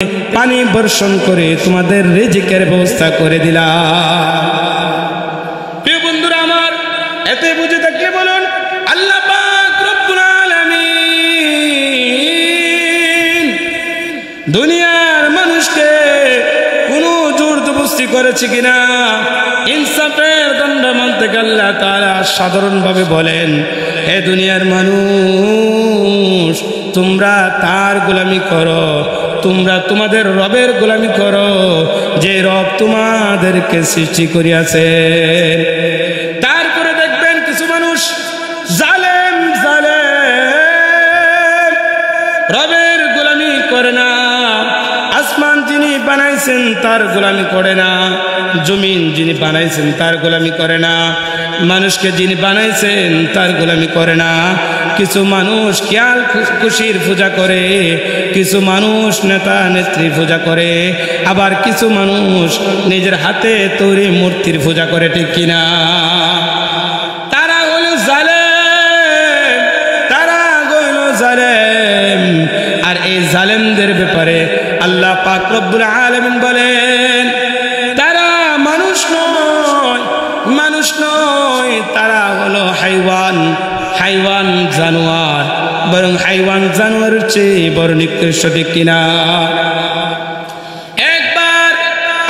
পানি বর্ষণ করে তোমাদের রিজিকের ব্যবস্থা করে দিলাম। প্রিয় বন্ধুরা আমার, এতে বুঝে থাকলে বলুন আল্লাহ পাক রব্বুল আলামিন দুনিয়ার মানুষকে কোনো জোর জবরদস্তি করেছে কিনা? ইনসাফের দণ্ড মানতে আল্লাহ তাআলা সাধারণভাবে বলেন, হে দুনিয়ার মানুষ, তোমরা তার গোলামি করো, তোমরা তোমাদের রবের গোলামি করো, যে রব তোমাদেরকে সৃষ্টি করিয়াছে। তারপরে দেখবেন কিছু মানুষ জালেম রবের গোলামি করে না, আসমান যিনি বানাইছেন তার গোলামি করে না, জমিন যিনি বানাইছেন তার গোলামি করে না, মানুষকে যিনি বানাইছেন তার গোলামি করে না। কিছু মানুষ খেয়াল খুশির পূজা করে, কিছু মানুষ নেতা নেত্রী পূজা করে, আবার কিছু মানুষ নিজের হাতে তৈরি মূর্তির পূজা করে, ঠিক কিনা? তারা হলো জালেম। আর এই জালেমদের ব্যাপারে আল্লাহ পাক রব্বুল আলামিন বলেন, তারা মানুষ নয়, তারা হলো হাইওয়ান জানোয়ার, বরং হাইওয়ান জানোয়ারের চেয়ে বড় নিকৃষ্ট, ঠিক কিনা? একবার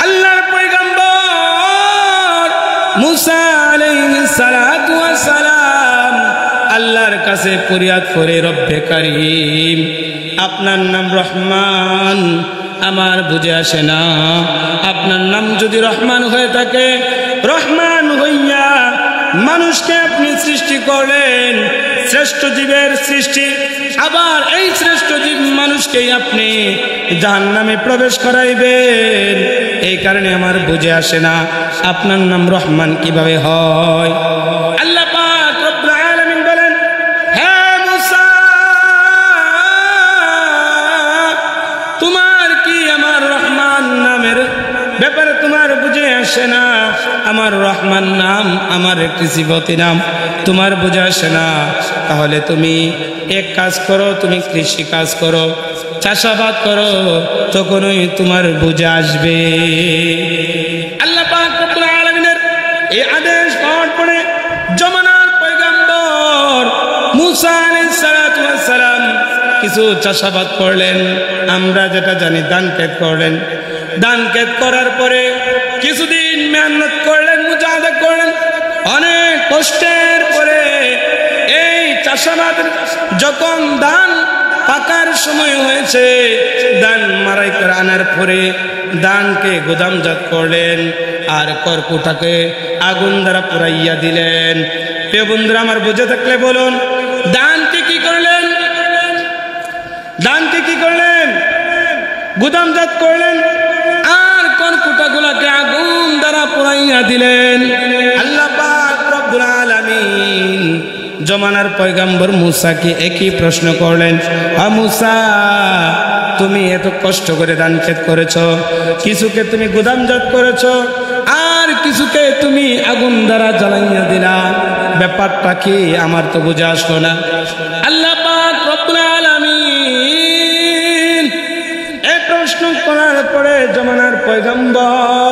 আল্লাহর পয়গম্বর মুসা আলাইহিস সালাতু ওয়াস সালাম আল্লাহর কাছে ফরিয়াদ করে, রব্বে কারীম, আপনার নাম রহমান, আমার বুঝে আসে না। আপনার নাম যদি রহমান হয়ে থাকে, রহমান হইয়া মানুষকে আপনি সৃষ্টি করলেন, শ্রেষ্ঠ জীবের সৃষ্টি, আবার এই শ্রেষ্ঠ জীব মানুষকেই আপনি জাহান্নামে প্রবেশ করাইবেন। এই কারণে আমার বুঝে আসে না আপনার নাম রহমান কিভাবে হয়। আল্লাহ পাক রব্বুল আলামিন বলেন, হে মুসা, তোমার কি আমার রহমান নামের ব্যাপারে তোমার বুঝে আসে না? আমার রহমান নাম আমার একটি সিফতি নাম, তোমার বুঝে আসে না? তাহলে তুমি এক কাজ করো, তুমি কৃষি কাজ করো, চাষাবাদ করো, তখনই তোমার বুঝে আসবে। আল্লাহ পাক রব্বুল আলামিনের এই আদেশ পাওয়ার পরে জমানার পয়গম্বর মুসা আলাইহিস সালাতু ওয়াস সালাম কিছু চাষাবাদ করলেন, আমরা যেটা জানি ধান ক্ষেত করলেন। ধান ক্ষেত করার পরে কিছুদিন মেহনত করলেন, মুজাহাদা করলেন, অনেক কষ্টের পরে এই চাষাবাদ যখন ধান পাকার সময় হয়েছে, ধান মারাই করে আনার পরে ধানকে গোদামজাত করলেন, আর কর্কটাকে আগুন দ্বারা পুরাইয়া দিলেন। প্রিয় বন্ধুরা আমার বুঝে থাকলে বলুন, ধানকে কি করলেন? গোদামজাত করলেন, আর কর্কটাগুলাকে আগুন দ্বারা পুরাইয়া দিলেন। আল্লাহ পাক রব্বুল আলামিন জমানার পয়গম্বর মুসাকে একই প্রশ্ন করলেন, মুসা, তুমি এত কষ্ট করে ধান ক্ষেত করেছো, কিছুকে তুমি গোদামজাত করেছো, আর কিছুকে তুমি আগুন দ্বারা জ্বালাইয়া দিলা, ব্যাপারটা কি? আমার তো বুঝে আসলো না। আল্লাহ পাক রব্বুল আলামিন এই প্রশ্ন করার পরে জমানার পয়গম্বর